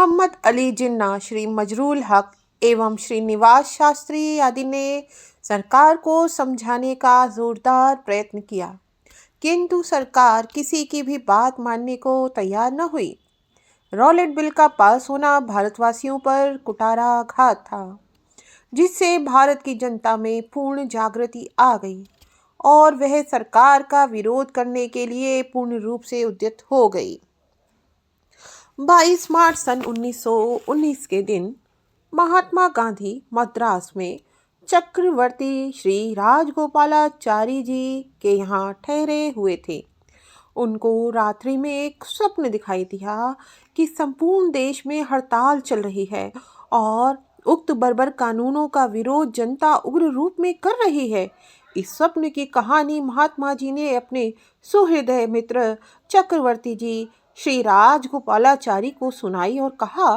मोहम्मद अली जिन्ना, श्री मजरूल हक एवं श्री निवास शास्त्री आदि ने सरकार को समझाने का जोरदार प्रयत्न किया, किंतु सरकार किसी की भी बात मानने को तैयार न हुई। रॉलेट बिल का पास होना भारतवासियों पर कुठाराघात था, जिससे भारत की जनता में पूर्ण जागृति आ गई और वह सरकार का विरोध करने के लिए पूर्ण रूप से उद्यत हो गई। 22 मार्च सन 1919 के दिन महात्मा गांधी मद्रास में चक्रवर्ती श्री राजगोपालाचारी जी के यहाँ ठहरे हुए थे। उनको रात्रि में एक स्वप्न दिखाई दिया कि संपूर्ण देश में हड़ताल चल रही है और उक्त बर्बर कानूनों का विरोध जनता उग्र रूप में कर रही है। इस स्वप्न की कहानी महात्मा जी ने अपने सुहृदय मित्र चक्रवर्ती जी श्री राजगोपालाचारी को सुनाई और कहा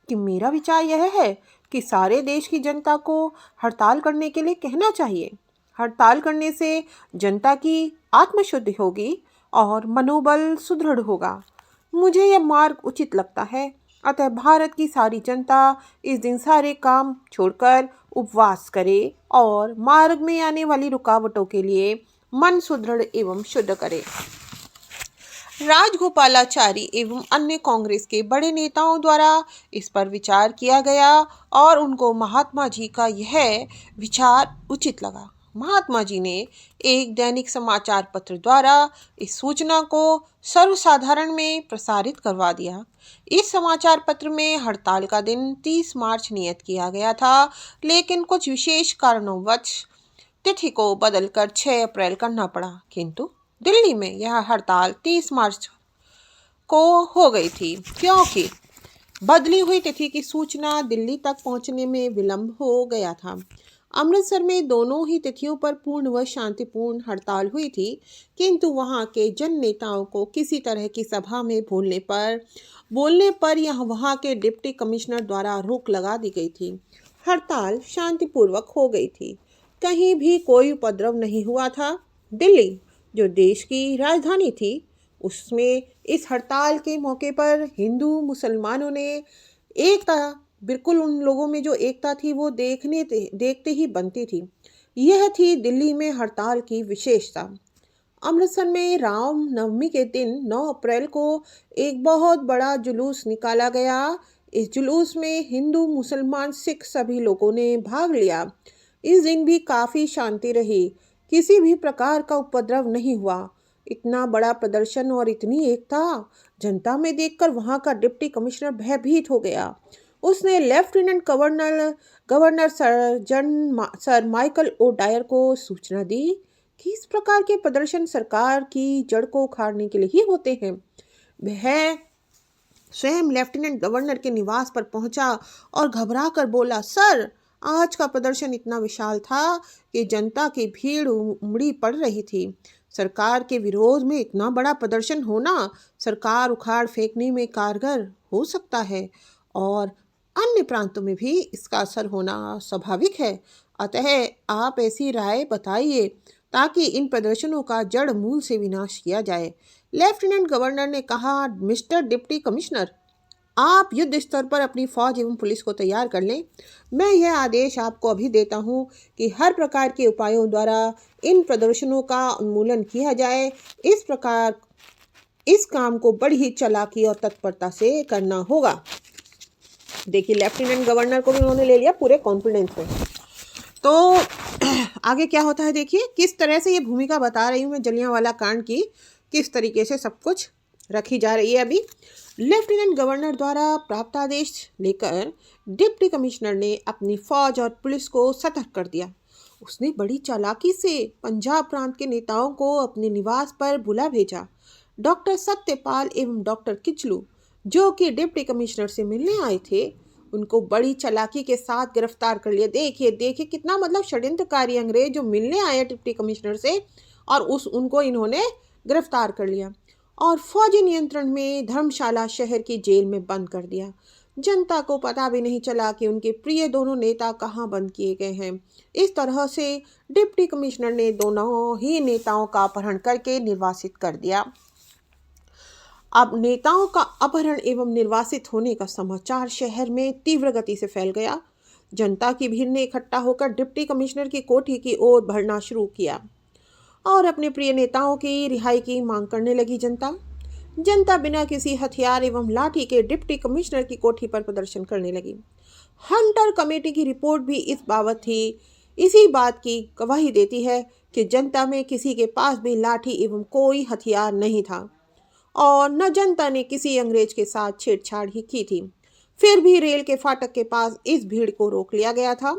कि मेरा विचार यह है कि सारे देश की जनता को हड़ताल करने के लिए कहना चाहिए। हड़ताल करने से जनता की आत्मशुद्धि होगी और मनोबल सुदृढ़ होगा। मुझे यह मार्ग उचित लगता है, अतः भारत की सारी जनता इस दिन सारे काम छोड़कर उपवास करे और मार्ग में आने वाली रुकावटों के लिए मन सुदृढ़ एवं शुद्ध करे। राजगोपालाचारी एवं अन्य कांग्रेस के बड़े नेताओं द्वारा इस पर विचार किया गया और उनको महात्मा जी का यह विचार उचित लगा। महात्मा जी ने एक दैनिक समाचार पत्र द्वारा इस सूचना को सर्वसाधारण में प्रसारित करवा दिया। इस समाचार पत्र में हड़ताल का दिन 30 मार्च नियत किया गया था, लेकिन कुछ विशेष कारणोंवश तिथि को बदलकर 6 अप्रैल करना पड़ा, किंतु दिल्ली में यह हड़ताल 30 मार्च को हो गई थी, क्योंकि बदली हुई तिथि की सूचना दिल्ली तक पहुंचने में विलंब हो गया था। अमृतसर में दोनों ही तिथियों पर पूर्ण व शांतिपूर्ण हड़ताल हुई थी, किंतु वहां के जन नेताओं को किसी तरह की सभा में बोलने पर यह वहां के डिप्टी कमिश्नर द्वारा रोक लगा दी गई थी। हड़ताल शांतिपूर्वक हो गई थी, कहीं भी कोई उपद्रव नहीं हुआ था। दिल्ली, जो देश की राजधानी थी, उसमें इस हड़ताल के मौके पर हिंदू मुसलमानों ने एकता, बिल्कुल उन लोगों में जो एकता थी वो देखते ही बनती थी। यह थी दिल्ली में हड़ताल की विशेषता। अमृतसर में राम नवमी के दिन 9 अप्रैल को एक बहुत बड़ा जुलूस निकाला गया। इस जुलूस में हिंदू मुसलमान सिख सभी लोगों ने भाग लिया। इस दिन भी काफ़ी शांति रही, किसी भी प्रकार का उपद्रव नहीं हुआ। इतना बड़ा प्रदर्शन और इतनी एकता जनता में देखकर वहां का डिप्टी कमिश्नर भयभीत हो गया। उसने lieutenant governor sir Michael O'Dwyer को सूचना दी कि इस प्रकार के प्रदर्शन सरकार की जड़ को उखाड़ने के लिए ही होते हैं। वह स्वयं लेफ्टिनेंट गवर्नर के निवास पर पहुंचा और घबरा कर बोला, सर, आज का प्रदर्शन इतना विशाल था कि जनता की भीड़ उमड़ी पड़ रही थी। सरकार के विरोध में इतना बड़ा प्रदर्शन होना सरकार उखाड़ फेंकने में कारगर हो सकता है और अन्य प्रांतों में भी इसका असर होना स्वाभाविक है। अतः आप ऐसी राय बताइए ताकि इन प्रदर्शनों का जड़ मूल से विनाश किया जाए। लेफ्टिनेंट गवर्नर ने कहा, मिस्टर डिप्टी कमिश्नर, आप युद्ध स्तर पर अपनी फौज एवं पुलिस को तैयार कर लें। मैं यह आदेश आपको अभी देता हूं कि हर प्रकार के उपायों द्वारा इन प्रदर्शनों का उन्मूलन किया जाए। इस काम को बड़ी ही चालाकी और तत्परता से करना होगा। देखिए, लेफ्टिनेंट गवर्नर को भी उन्होंने ले लिया पूरे कॉन्फिडेंस में। तो आगे क्या होता है देखिए, किस तरह से ये भूमिका बता रही हूँ मैं जलियांवाला कांड की, किस तरीके से सब कुछ रखी जा रही है। अभी लेफ्टिनेंट गवर्नर द्वारा प्राप्त आदेश लेकर डिप्टी कमिश्नर ने अपनी फौज और पुलिस को सतर्क कर दिया। उसने बड़ी चालाकी से पंजाब प्रांत के नेताओं को अपने निवास पर बुला भेजा। डॉक्टर सत्यपाल एवं डॉक्टर किचलू, जो कि डिप्टी कमिश्नर से मिलने आए थे, उनको बड़ी चालाकी के साथ गिरफ्तार कर लिया। देखिए कितना मतलब षड्यंत्रकारी अंग्रेज जो मिलने आए डिप्टी कमिश्नर से, और उनको इन्होंने गिरफ्तार कर लिया और फौजी नियंत्रण में धर्मशाला शहर की जेल में बंद कर दिया। जनता को पता भी नहीं चला कि उनके प्रिय दोनों नेता कहाँ बंद किए गए हैं। इस तरह से डिप्टी कमिश्नर ने दोनों ही नेताओं का अपहरण करके निर्वासित कर दिया। अब नेताओं का अपहरण एवं निर्वासित होने का समाचार शहर में तीव्र गति से फैल गया। जनता की भीड़ ने इकट्ठा होकर डिप्टी कमिश्नर की कोठी की ओर बढ़ना शुरू किया और अपने प्रिय नेताओं की रिहाई की मांग करने लगी। जनता बिना किसी हथियार एवं लाठी के डिप्टी कमिश्नर की कोठी पर प्रदर्शन करने लगी। हंटर कमेटी की रिपोर्ट भी इस बाबत थी। इसी बात की गवाही देती है कि जनता में किसी के पास भी लाठी एवं कोई हथियार नहीं था और न जनता ने किसी अंग्रेज के साथ छेड़छाड़ ही की थी। फिर भी रेल के फाटक के पास इस भीड़ को रोक लिया गया था।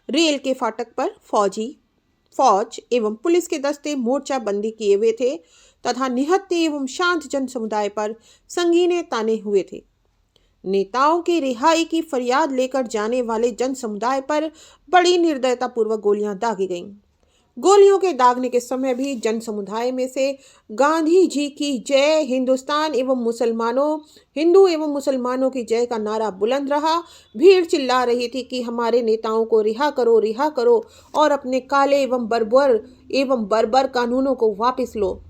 रेल के फाटक पर फौज एवं पुलिस के दस्ते मोर्चा बंदी किए हुए थे तथा निहत्थे एवं शांत जन समुदाय पर संगीने ताने हुए थे। नेताओं की रिहाई की फरियाद लेकर जाने वाले जन समुदाय पर बड़ी निर्दयतापूर्वक गोलियां दागी गईं। गोलियों के दागने के समय भी जन समुदाय में से गांधी जी की जय, हिंदू एवं मुसलमानों की जय का नारा बुलंद रहा। भीड़ चिल्ला रही थी कि हमारे नेताओं को रिहा करो और अपने काले एवं बर्बर कानूनों को वापस लो।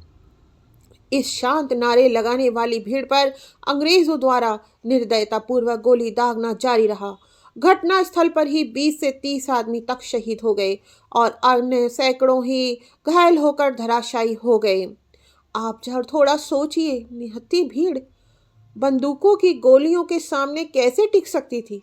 इस शांत नारे लगाने वाली भीड़ पर अंग्रेजों द्वारा निर्दयतापूर्वक गोली दागना जारी रहा। घटना स्थल पर ही 20 से 30 आदमी तक शहीद हो गए और अन्य सैकड़ों ही घायल होकर धराशायी हो गए। आप जरा थोड़ा सोचिए, निहत्थी भीड़ बंदूकों की गोलियों के सामने कैसे टिक सकती थी।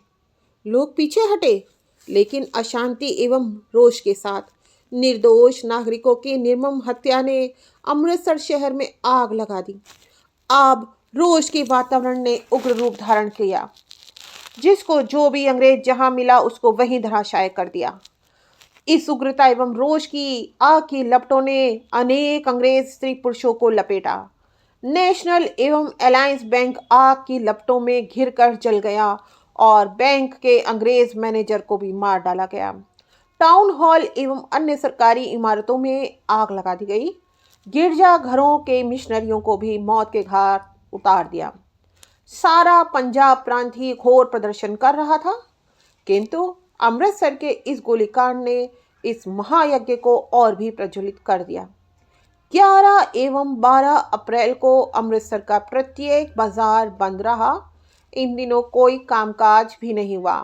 लोग पीछे हटे, लेकिन अशांति एवं रोष के साथ निर्दोष नागरिकों की निर्मम हत्या ने अमृतसर शहर में आग लगा दी। अब रोष के वातावरण ने उग्र रूप धारण किया। जिसको जो भी अंग्रेज जहां मिला उसको वहीं धराशायी कर दिया। इस उग्रता एवं रोष की आग की लपटों ने अनेक अंग्रेज स्त्री पुरुषों को लपेटा। नेशनल एवं अलायंस बैंक आग की लपटों में घिरकर जल गया और बैंक के अंग्रेज मैनेजर को भी मार डाला गया। टाउन हॉल एवं अन्य सरकारी इमारतों में आग लगा दी गई। गिरजा घरों के मिशनरियों को भी मौत के घाट उतार दिया। सारा पंजाब प्रांत ही घोर प्रदर्शन कर रहा था, किंतु अमृतसर के इस गोलीकांड ने इस महायज्ञ को और भी प्रज्वलित कर दिया। 11 एवं 12 अप्रैल को अमृतसर का प्रत्येक बाजार बंद रहा। इन दिनों कोई कामकाज भी नहीं हुआ।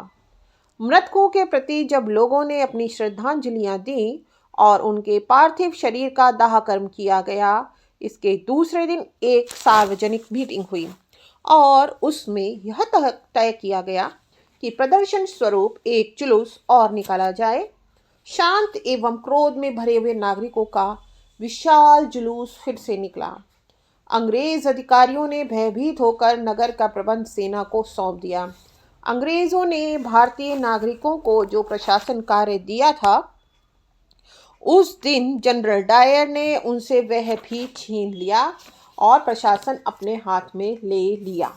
मृतकों के प्रति जब लोगों ने अपनी श्रद्धांजलियां दी और उनके पार्थिव शरीर का दाह कर्म किया गया, इसके दूसरे दिन एक सार्वजनिक मीटिंग हुई और उसमें यह तय किया गया कि प्रदर्शन स्वरूप एक जुलूस और निकाला जाए। शांत एवं क्रोध में भरे हुए नागरिकों का विशाल जुलूस फिर से निकला। अंग्रेज अधिकारियों ने भयभीत होकर नगर का प्रबंध सेना को सौंप दिया। अंग्रेजों ने भारतीय नागरिकों को जो प्रशासन कार्य दिया था, उस दिन जनरल डायर ने उनसे वह भी छीन लिया और प्रशासन अपने हाथ में ले लिया।